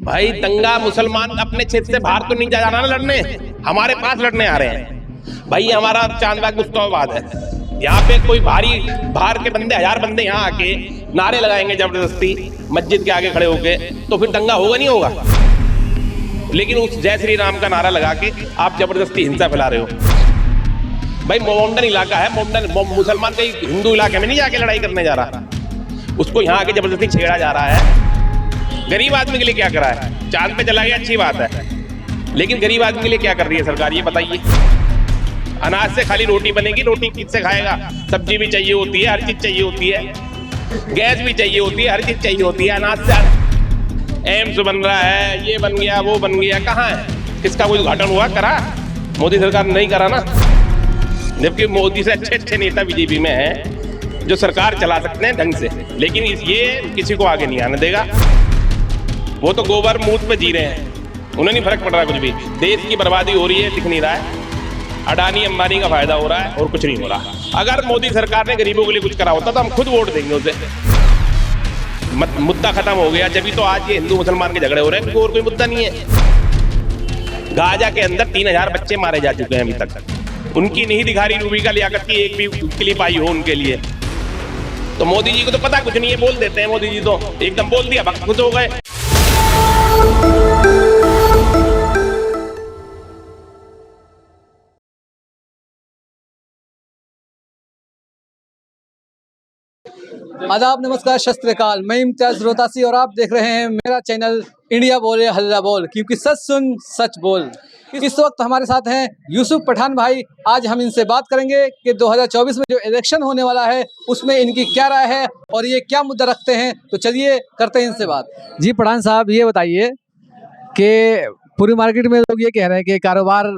भाई दंगा मुसलमान अपने क्षेत्र से बाहर तो नहीं जा रहा ना लड़ने, हमारे पास लड़ने आ रहे हैं। भाई हमारा चांदबाग मुस्तफाबाद है, यहाँ पे कोई भारी बाहर के बंदे 1000 बंदे यहाँ आके नारे लगाएंगे जबरदस्ती मस्जिद के आगे खड़े होके, तो फिर दंगा होगा नहीं होगा। लेकिन उस जय श्री राम का नारा लगा के आप जबरदस्ती हिंसा फैला रहे हो। भाई मोमडन इलाका है, मोमडन मुसलमान कहीं हिंदू इलाके में नहीं जाके लड़ाई करने जा रहा, उसको यहाँ आके जबरदस्ती छेड़ा जा रहा है। गरीब आदमी के लिए क्या करा है? चांद पे चला गया अच्छी बात है, लेकिन गरीब आदमी के लिए क्या कर रही है सरकार, ये बताइए। अनाज से खाली रोटी बनेगी, रोटी किससे खाएगा? सब्जी भी चाहिए होती है, हर चीज चाहिए होती है, गैस भी चाहिए होती है, हर चीज चाहिए होती है। अनाज से एम्स बन रहा है, ये बन गया वो बन गया, कहाँ है? किसका कोई उद्घाटन हुआ? करा मोदी सरकार ने नहीं करा ना। जबकि मोदी से अच्छे अच्छे नेता बीजेपी में हैं जो सरकार चला सकते हैं ढंग से, लेकिन ये किसी को आगे नहीं आने देगा। वो तो गोबर मुंह पे जी रहे हैं, उन्हें नहीं फर्क पड़ रहा कुछ भी। देश की बर्बादी हो रही है, दिख नहीं रहा है। अडानी अंबानी का फायदा हो रहा है और कुछ नहीं हो रहा। अगर मोदी सरकार ने गरीबों के लिए कुछ करा होता तो हम खुद वोट देंगे उसे। मुद्दा खत्म हो गया, जब तो आज ये हिंदू मुसलमान के झगड़े हो रहे हैं, और कोई मुद्दा नहीं है। गाजा के अंदर 3000 बच्चे मारे जा चुके हैं अभी तक, उनकी नहीं दिखा रही रूबी का लियाकत की एक भी क्लिप आई हो उनके लिए। तो मोदी जी को तो पता कुछ नहीं है, बोल देते हैं। मोदी जी तो एकदम बोल दिया, भक्त खुश हो गए। आदाब, नमस्कार, सत श्री अकाल। मैं इम्तियाज रोहतासी और आप देख रहे हैं मेरा चैनल इंडिया बोले हल्ला बोल, क्योंकि सच सुन सच बोल। इस वक्त हमारे साथ हैं यूसुफ पठान भाई। आज हम इनसे बात करेंगे कि 2024 में जो इलेक्शन होने वाला है उसमें इनकी क्या राय है और ये क्या मुद्दा रखते हैं। तो चलिए करते हैं इनसे बात। जी पठान साहब, ये बताइए कि पूरी मार्केट में लोग ये कह रहे हैं कि कारोबार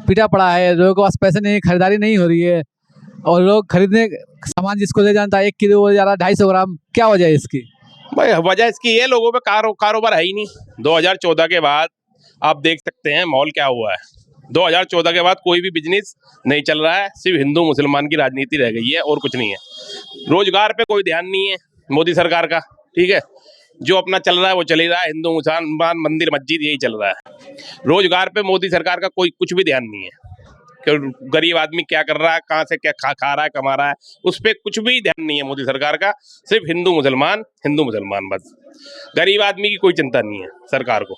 पिटा पड़ा है, लोगों के पास पैसे नहीं, खरीदारी नहीं हो रही है और लोग खरीदने सामान जिसको ले जानता है 1 किलो वो जा रहा 250 ग्राम। क्या वजह है इसकी? भाई वजह इसकी ये, लोगों पे कारोबार है ही नहीं। 2014 के बाद आप देख सकते हैं माहौल क्या हुआ है। 2014 के बाद कोई भी बिजनेस नहीं चल रहा है, सिर्फ हिंदू मुसलमान की राजनीति रह गई है और कुछ नहीं है। रोजगार पे कोई ध्यान नहीं है मोदी सरकार का, ठीक है। जो अपना चल रहा है वो चल ही रहा है, हिंदू मुसलमान मंदिर मस्जिद यही चल रहा है। रोजगार पे मोदी सरकार का कोई कुछ भी ध्यान नहीं है कि गरीब आदमी क्या कर रहा है, कहाँ से क्या खा रहा है, कमा रहा है, उस पर कुछ भी ध्यान नहीं है मोदी सरकार का। सिर्फ हिंदू मुसलमान बस। गरीब आदमी की कोई चिंता नहीं है सरकार को।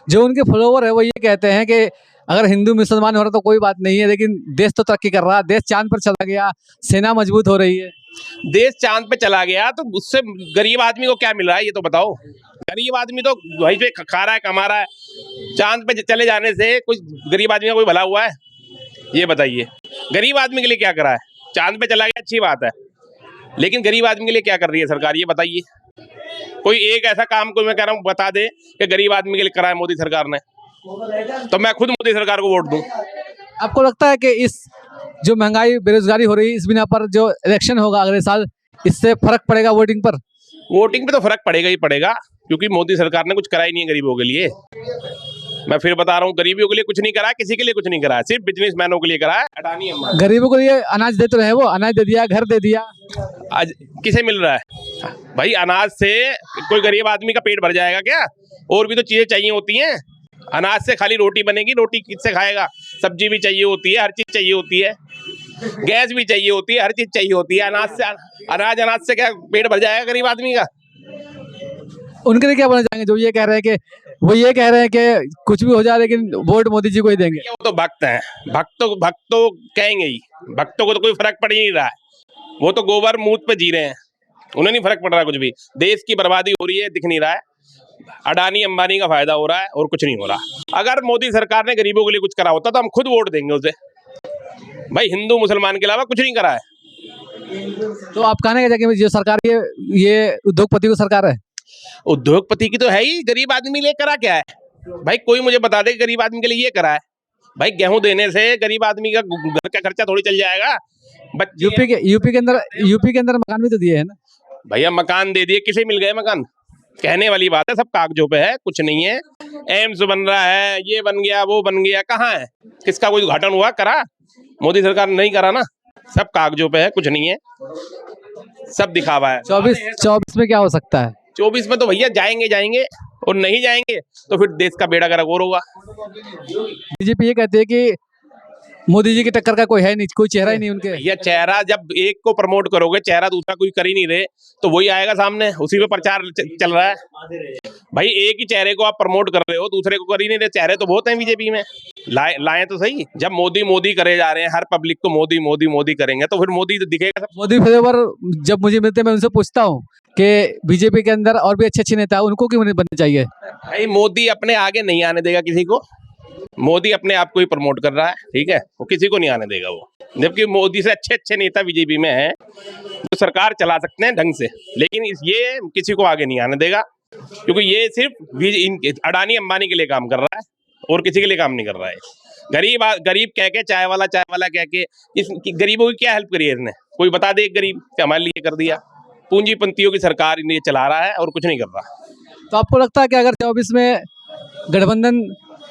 जो उनके फॉलोवर है वो ये कहते हैं कि अगर हिंदू मुसलमान हो रहा तो कोई बात नहीं है, लेकिन देश तो तरक्की कर रहा है, देश चांद पर चला गया, सेना मजबूत हो रही है। देश चांद पे चला गया तो उससे गरीब आदमी को क्या मिल रहा है, ये तो बताओ। गरीब आदमी तो वहीं पे खा रहा है, कमा रहा है। चांद पे चले जाने से कुछ गरीब आदमी का कोई भला हुआ है, ये बताइए। गरीब आदमी के लिए क्या करा है? चांद पे चला गया अच्छी बात है, लेकिन गरीब आदमी के लिए क्या कर रही है सरकार, ये बताइए। कोई एक ऐसा काम कोई मैं कह रहा हूँ बता दे कि गरीब आदमी के लिए करा है मोदी सरकार ने, तो मैं खुद मोदी सरकार को वोट दूं। आपको लगता है कि इस जो महंगाई बेरोजगारी हो रही है इस बिना पर जो इलेक्शन होगा अगले साल, इससे फर्क पड़ेगा वोटिंग पर? वोटिंग पे तो फर्क पड़ेगा ही पड़ेगा, क्योंकि मोदी सरकार ने कुछ करा ही नहीं है गरीबों के लिए। मैं फिर बता रहा हूँ, गरीबियों के लिए कुछ नहीं करा, किसी के लिए कुछ नहीं करा, सिर्फ बिजनेसमैनों के लिए करा है। अडानी अंबानी गरीबों को लिए अनाज देते रहे, वो अनाज दे दिया, घर दे दिया। आज किसे मिल रहा है भाई? अनाज से कोई गरीब आदमी का पेट भर जाएगा क्या? और भी तो चीजें चाहिए होती हैं। अनाज से खाली रोटी बनेगी, रोटी किससे खाएगा? सब्जी भी चाहिए होती है, हर चीज चाहिए होती है, गैस भी चाहिए होती है, हर चीज चाहिए होती है। अनाज से क्या पेट भर जाएगा गरीब आदमी का? उनके लिए क्या बोलना चाहेंगे जो ये कह रहे हैं कि कुछ भी हो जाए लेकिन वोट मोदी जी को ही देंगे? वो तो भक्त हैं, भक्त तो कहेंगे ही, भक्तों को तो कोई फर्क पड़ ही नहीं रहा है। वो तो गोबर मुंह पे जी रहे हैं, उन्हें नहीं फर्क पड़ रहा कुछ भी। देश की बर्बादी हो रही है, दिख नहीं रहा है। अडानी अंबानी का फायदा हो रहा है और कुछ नहीं हो रहा। अगर मोदी सरकार ने गरीबों के लिए कुछ करा होता तो हम खुद वोट देंगे उसे। भाई हिंदू मुसलमान के अलावा कुछ नहीं करा है। तो आप कहने का जो सरकार ये उद्योगपति की सरकार है? उद्योगपति की तो है ही, गरीब आदमी के लिए करा क्या है? भाई कोई मुझे बता दे गरीब आदमी के लिए ये करा है। भाई गेहूं देने से गरीब आदमी का घर का खर्चा थोड़ी चल जाएगा। यूपी के अंदर मकान भी तो दिए है ना भैया। मकान दे दिए, किसे मिल गए मकान? कहने वाली बात है, सब कागजों पे है, कुछ नहीं है। एम्स बन रहा है, ये बन गया वो बन गया, कहाँ है? किसका कोई उद्घाटन हुआ? करा मोदी सरकार ने नहीं करा ना। सब कागजों पे है, कुछ नहीं है, सब दिखावा है। 24 में क्या हो सकता है? 24 में तो भैया जाएंगे और नहीं जाएंगे तो फिर देश का बेड़ा गर्क और होगा। बीजेपी ये कहती है कि मोदी जी की टक्कर का कोई है नहीं, कोई चेहरा ही नहीं उनके। ये चेहरा जब एक को प्रमोट करोगे, चेहरा दूसरा कोई कर ही नहीं रहे, तो वही आएगा सामने, उसी पे प्रचार चल रहा है। भाई एक ही चेहरे को आप प्रमोट कर रहे हो, दूसरे को कर ही नहीं रहे। चेहरे तो बहुत हैं बीजेपी में, लाए तो सही। जब मोदी मोदी करे जा रहे हैं, हर पब्लिक को मोदी मोदी मोदी करेंगे तो फिर मोदी तो दिखेगा। मोदी फेवर जब मुझे मिलते हैं मैं उनसे पूछता हूँ कि बीजेपी के अंदर और भी अच्छे अच्छे नेता हैं, उनको क्यों नहीं बनना चाहिए? भाई मोदी अपने आगे नहीं आने देगा किसी को, मोदी अपने आप को ही प्रमोट कर रहा है, ठीक है, वो किसी को नहीं आने देगा वो। जबकि मोदी से अच्छे अच्छे नेता बीजेपी में हैं जो सरकार चला सकते हैं ढंग से, लेकिन ये किसी को आगे नहीं आने देगा, क्योंकि ये सिर्फ अडानी अंबानी के लिए काम कर रहा है और किसी के लिए काम नहीं कर रहा है। गरीब कह के चाय वाला कह के इस गरीबों की क्या हेल्प करी है इसने? कोई बता दे एक गरीब कि हमारे लिए कर दिया? पूंजीपतियों की सरकार ये चला रहा है और कुछ नहीं कर रहा। तो आपको लगता है कि अगर 24 में गठबंधन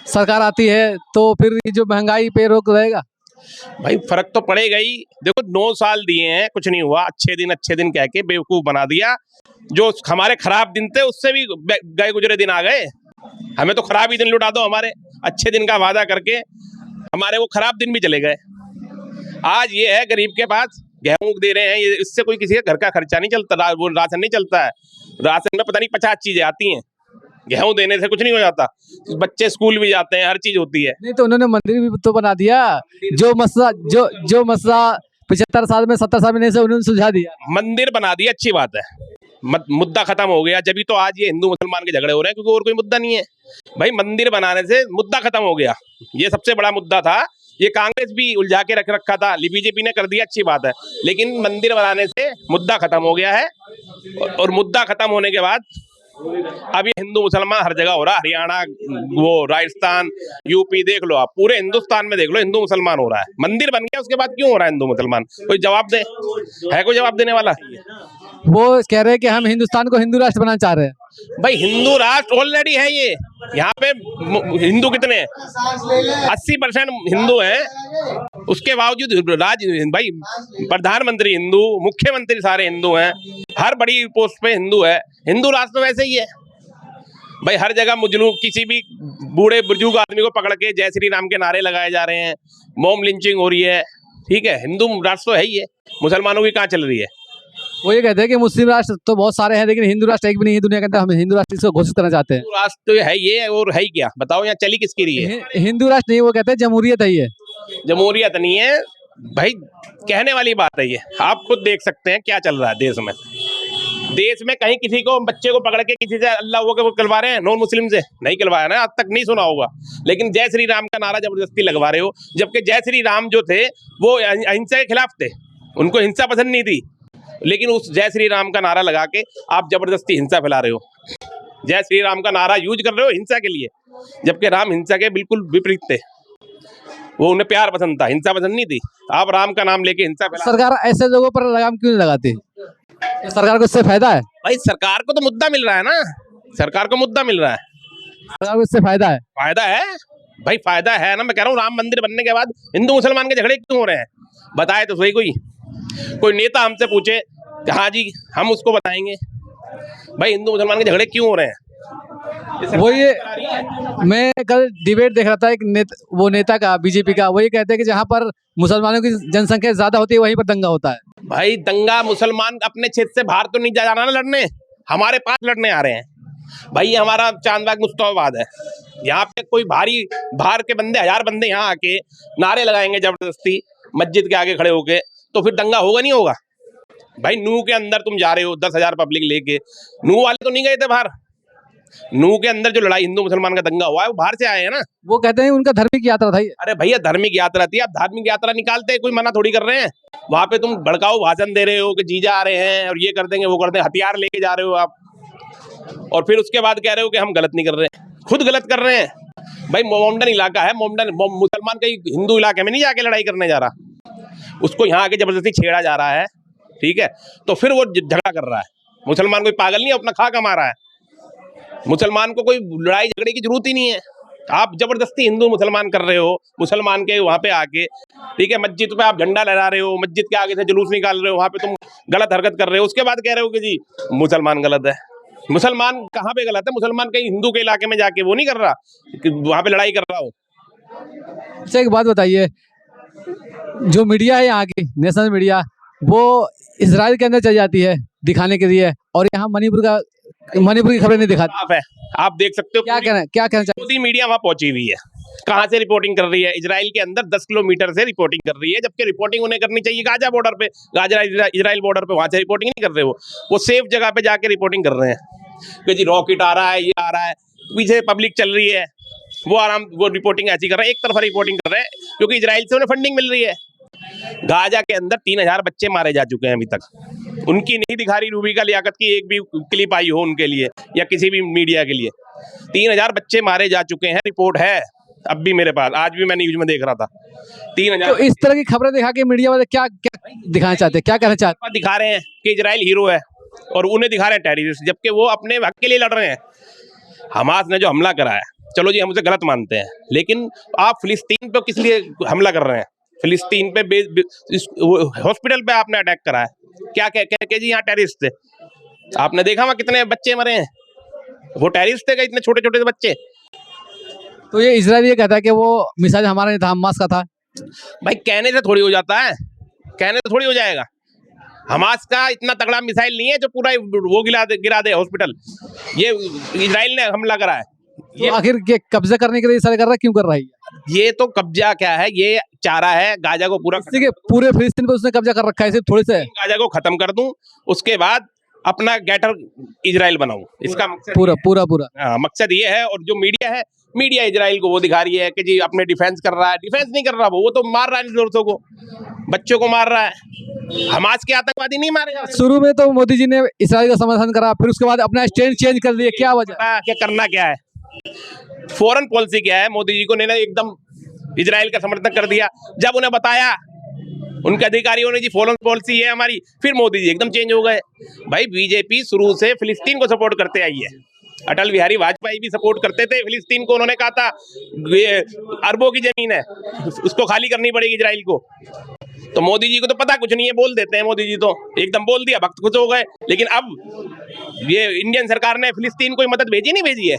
सरकार आती है तो फिर ये जो महंगाई पे रोक रहेगा? भाई फर्क तो पड़ेगा ही। देखो 9 साल दिए हैं, कुछ नहीं हुआ। अच्छे दिन कह के बेवकूफ बना दिया। जो हमारे खराब दिन थे उससे भी गए गुजरे दिन आ गए। हमें तो खराब ही दिन लुटा दो, हमारे अच्छे दिन का वादा करके हमारे वो खराब दिन भी चले गए। आज ये है गरीब के पास गेहूं दे रहे हैं, ये इससे कोई किसी का घर का खर्चा नहीं चलता, वो राशन नहीं चलता है। राशन में पता नहीं 50 चीजें आती हैं, गेहूं देने से कुछ नहीं हो जाता। बच्चे स्कूल भी जाते हैं, हर चीज होती है। नहीं तो उन्होंने मंदिर भी तो बना दिया। जो मसला 75 साल में 70 साल में नहीं से उन्होंने सुलझा दिया। मंदिर बना दिया, अच्छी बात है, मुद्दा खत्म हो गया। जब तो आज ये हिंदू मुसलमान के झगड़े हो रहे हैं, क्योंकि और कोई मुद्दा नहीं है। भाई मंदिर बनाने से मुद्दा खत्म हो गया, ये सबसे बड़ा मुद्दा था। ये कांग्रेस भी उलझा के रखा था, बीजेपी ने कर दिया, अच्छी बात है। लेकिन मंदिर बनाने से मुद्दा खत्म हो गया है, और मुद्दा खत्म होने के बाद अब ये हिंदू मुसलमान हर जगह हो रहा है। हरियाणा, वो राजस्थान, यूपी देख लो आप, पूरे हिंदुस्तान में देख लो हिंदू मुसलमान हो रहा है। मंदिर बन गया, उसके बाद क्यों हो रहा है हिंदू मुसलमान? कोई जवाब दे, है कोई जवाब देने वाला? वो कह रहे हैं कि हम हिंदुस्तान को हिंदू राष्ट्र बनाना चाह रहे हैं। भाई हिंदू राष्ट्र ऑलरेडी है। ये यहाँ पे हिंदू कितने हैं? 80% हिंदू हैं। उसके बावजूद भाई प्रधानमंत्री हिंदू, मुख्यमंत्री सारे हिंदू हैं, हर बड़ी पोस्ट पे हिंदू है। हिंदू राष्ट्र वैसे ही है भाई। हर जगह मुजलूम, किसी भी बूढ़े बुजुर्ग आदमी को पकड़ के जय श्री राम के नारे लगाए जा रहे हैं, मॉब लिंचिंग हो रही है, ठीक है। हिंदू राष्ट्र तो है ही है, मुसलमानों की कहाँ चल रही है? वो ये कहते हैं कि मुस्लिम राष्ट्र तो बहुत सारे हैं, लेकिन हिंदू राष्ट्र एक भी नहीं है दुनिया के अंदर। हम हिंदू राष्ट्र इसको घोषित करना चाहते हैं। हिंदू राष्ट्र तो है ये, और है ही क्या? बताओ यहाँ चली किसकी रही है? हिंदू राष्ट्र नहीं, वो कहते हैं जमहूरियत है। ये जमहूरियत नहीं है भाई, कहने वाली बात है ये। आप खुद देख सकते हैं क्या चल रहा है देश में। देश में कहीं किसी को, बच्चे को पकड़ के किसी से अल्लाह वो के करवा रहे हैं? नॉन मुस्लिम से नहीं करवाया ना, आज तक नहीं सुना होगा। लेकिन जय श्री राम का नारा जबरदस्ती लगवा रहे हो, जबकि जय श्री राम जो थे वो अहिंसा के खिलाफ थे, उनको हिंसा पसंद नहीं थी। लेकिन उस जय श्री राम का नारा लगा के आप जबरदस्ती हिंसा फैला रहे हो। जय श्री राम का नारा यूज कर रहे हो हिंसा के लिए, जबकि राम हिंसा के बिल्कुल विपरीत थे। वो उन्हें प्यार पसंद था, हिंसा पसंद नहीं थी। आप राम का नाम लेके हिंसा फैला। सरकार ऐसे लोगों पर लगाम क्यों नहीं लगाती? सरकार को इससे फायदा है? भाई सरकार को तो मुद्दा मिल रहा है ना, सरकार को मुद्दा मिल रहा है, सरकार को इससे फायदा है। फायदा है भाई, फायदा है ना। मैं कह रहा हूँ राम मंदिर बनने के बाद हिंदू मुसलमान के झगड़े क्यों हो रहे हैं? बताए तो सही। कोई नेता हमसे पूछे कि हाँ जी, हम उसको बताएंगे भाई हिंदू मुसलमान के झगड़े क्यों हो रहे हैं। वो ये मैं कल डिबेट देख रहा था एक नेता का, बीजेपी का। वो ये कहते हैं कि जहाँ पर मुसलमानों की जनसंख्या ज्यादा होती है वहीं पर दंगा होता है। भाई दंगा मुसलमान अपने क्षेत्र से बाहर तो नहीं जा रहा ना लड़ने, हमारे पास लड़ने आ रहे हैं। भाई हमारा चांदबाग मुस्तफाबाद है, यहाँ पे कोई बाहर के बंदे, 1000 बंदे यहाँ आके नारे लगाएंगे जबरदस्ती मस्जिद के आगे खड़े होके, तो फिर दंगा होगा नहीं होगा? भाई नूह के अंदर तुम जा रहे हो 10,000 पब्लिक लेके, नूह वाले तो नहीं गए थे बाहर। नूह के अंदर जो लड़ाई हिंदू मुसलमान का दंगा हुआ है वो बाहर से आए हैं ना। वो कहते हैं उनका धार्मिक यात्रा था। अरे भैया धार्मिक यात्रा थी, आप धार्मिक यात्रा निकालते हैं, कोई मना थोड़ी कर रहे हैं। वहां पे तुम भड़काऊ भाषण दे रहे हो कि जीजा आ रहे हैं और ये कर देंगे वो कर देंगे, हथियार लेके जा रहे हो आप, और फिर उसके बाद कह रहे हो कि हम गलत नहीं कर रहे हैं। खुद गलत कर रहे हैं। भाई मोमडन इलाका है, मोमडन मुसलमान कहीं हिंदू इलाके में नहीं जाके लड़ाई करने जा रहा, उसको यहाँ आके जबरदस्ती छेड़ा जा रहा है, ठीक है। तो फिर वो झगड़ा कर रहा है। मुसलमान कोई पागल नहीं है, अपना खा कमा रहा है। मुसलमान को कोई लड़ाई झगड़े की जरूरत ही नहीं है। आप जबरदस्ती हिंदू मुसलमान कर रहे हो, मुसलमान के वहाँ पे आके, ठीक है। मस्जिद पे आप झंडा लहरा रहे हो, मस्जिद के आगे से जुलूस निकाल रहे हो, वहाँ पे तुम गलत हरकत कर रहे हो, उसके बाद कह रहे हो कि जी मुसलमान गलत है। मुसलमान कहाँ पे गलत है? मुसलमान कहीं हिंदू के इलाके में जाके वो नहीं कर रहा कि वहां पे लड़ाई कर रहा हो। अच्छा एक बात बताइए, जो मीडिया है यहाँ की नेशनल मीडिया, वो इजराइल के अंदर चली जाती है दिखाने के लिए, और यहाँ मणिपुर की खबरें नहीं दिखाती। साफ है, आप देख सकते हो। क्या कहना चाहिए? मोदी मीडिया वहां पहुंची हुई है, कहां से रिपोर्टिंग कर रही है? इजराइल के अंदर 10 किलोमीटर से रिपोर्टिंग कर रही है, जबकि रिपोर्टिंग उन्हें करनी चाहिए गाजा बॉर्डर पे, गाजा इजराइल बॉर्डर पे। वहां से रिपोर्टिंग नहीं कर रहे वो सेफ जगह पे जाके रिपोर्टिंग कर रहे हैं कि जी रॉकेट आ रहा है, ये आ रहा है, पीछे पब्लिक चल रही है, वो रिपोर्टिंग ऐसी कर रहे हैं, एक तरफा रिपोर्टिंग कर रहे हैं, क्योंकि इजराइल से उन्हें फंडिंग मिल रही है। गाजा के अंदर 3000 बच्चे मारे जा चुके हैं अभी तक, उनकी नहीं दिखा रही रूबी का लियाकत की एक भी क्लिप आई हो उनके लिए या किसी भी मीडिया के लिए। 3000 बच्चे मारे जा चुके हैं, रिपोर्ट है अब भी मेरे पास, आज भी मैं न्यूज में देख रहा था। 3000। तो इस तरह की खबरें दिखा के मीडिया वाले क्या दिखाना चाहते हैं, क्या कहना चाहते दिखा रहे हैं कि इजराइल हीरो है और उन्हें दिखा रहे हैं टेररिस्ट, जबकि वो अपने हक के लिए लड़ रहे हैं। हमास ने जो हमला करा है, चलो जी हम उसे गलत मानते हैं, लेकिन आप फिलिस्तीन पे किस लिए हमला कर रहे हैं? फिलिस्तीन पे हॉस्पिटल पे आपने अटैक करा है, क्या कह के जी यहाँ टेररिस्ट थे? आपने देखा वहां कितने बच्चे मरे हैं? वो टेररिस्ट थे क्या इतने छोटे छोटे बच्चे? तो ये इजराइल ये कहता है कि वो मिसाइल हमारा नहीं था, हमास का था। भाई कहने से थोड़ी हो जाता है, कहने से थोड़ी हो जाएगा। हमास का इतना तगड़ा मिसाइल नहीं है जो पूरा वो गिरा दे हॉस्पिटल। ये इजराइल ने हमला करा है। तो आखिर ये कब्जा करने के लिए इशारा कर रहा है, क्यों कर रहा है? ये तो कब्जा क्या है, ये चाह रहा है गाजा को पूरे फिलिस्तीन पे उसने कब्जा कर रखा है, सिर्फ थोड़े से गाजा को खत्म कर दूं, उसके बाद अपना गेटर इजराइल बनाऊं। इसका मकसद पूरा मकसद ये है। और जो मीडिया इजराइल को वो दिखा रही है कि जी अपने डिफेंस कर रहा है। डिफेंस नहीं कर रहा, वो तो मार रहा है निर्दोषों को, बच्चों को मार रहा है। हमास के आतंकवादी नहीं मारे जा। शुरू में तो मोदी जी ने इजराइल का समर्थन करा, फिर उसके बाद अपना स्टैंड चेंज कर दिया, क्या वजह? क्या करना क्या है, फॉरेन पॉलिसी क्या है? मोदी जी को ने एकदम इजराइल का समर्थन कर दिया। जब उन्हें बताया उनके अधिकारियों ने जी फॉरेन पॉलिसी है हमारी, फिर मोदी जी एकदम चेंज हो गए। भाई बीजेपी शुरू से फिलिस्तीन को सपोर्ट करते आई है। अटल बिहारी वाजपेयी भी सपोर्ट करते थे फिलिस्तीन को। उन्होंने कहा था अरबों की जमीन है, उसको खाली करनी पड़ेगी इजराइल को। तो मोदी जी को तो पता कुछ नहीं है, बोल देते हैं। मोदी जी तो एकदम बोल दिया, भक्त खुश हो गए। लेकिन अब ये इंडियन सरकार ने फिलिस्तीन को मदद भेजी नहीं भेजी है,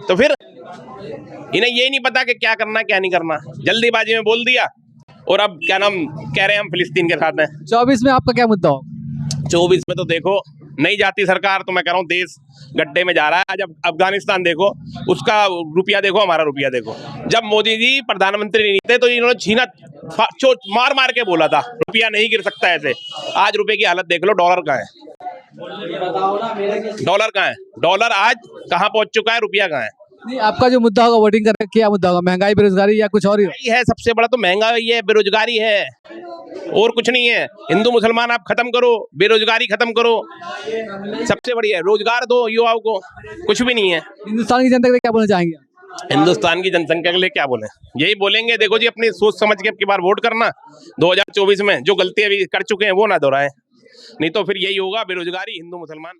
तो फिर इन्हें यही नहीं पता कि क्या करना क्या नहीं करना, जल्दीबाजी में बोल दिया। और अब क्या नाम कह रहे हैं हम फिलिस्तीन के साथ हैं। 24 में आपका क्या मुद्दा होगा? 24 में तो देखो नहीं जाती सरकार, तो मैं कह रहा हूँ देश गड्ढे में जा रहा है। आज अब अफगानिस्तान देखो, उसका रुपया देखो, हमारा रुपया देखो। जब मोदी जी प्रधानमंत्री नहीं थे तो इन्होंने छीना मार के बोला था रुपया नहीं गिर सकता ऐसे। आज रुपये की हालत देख लो, डॉलर कहाँ है? डॉलर कहाँ है? डॉलर आज कहाँ पहुंच चुका है, रुपया कहाँ है? नहीं, आपका जो मुद्दा होगा वोटिंग करने क्या मुद्दा होगा? महंगाई, बेरोजगारी या कुछ और ही है? सबसे बड़ा तो महंगाई है, बेरोजगारी है, और कुछ नहीं है। हिंदू मुसलमान आप खत्म करो, बेरोजगारी खत्म करो, सबसे बढ़िया है रोजगार दो युवाओं को, कुछ भी नहीं है। हिंदुस्तान की जनता के लिए क्या बोलना चाहेंगे? हिंदुस्तान की जनसंख्या के लिए क्या बोले? यही बोलेंगे, देखो जी अपनी सोच समझ के अब की बार वोट करना। 2024 में जो गलतियां अभी कर चुके हैं वो ना दोहराएं, नहीं तो फिर यही होगा, बेरोजगारी, हिंदू मुसलमान।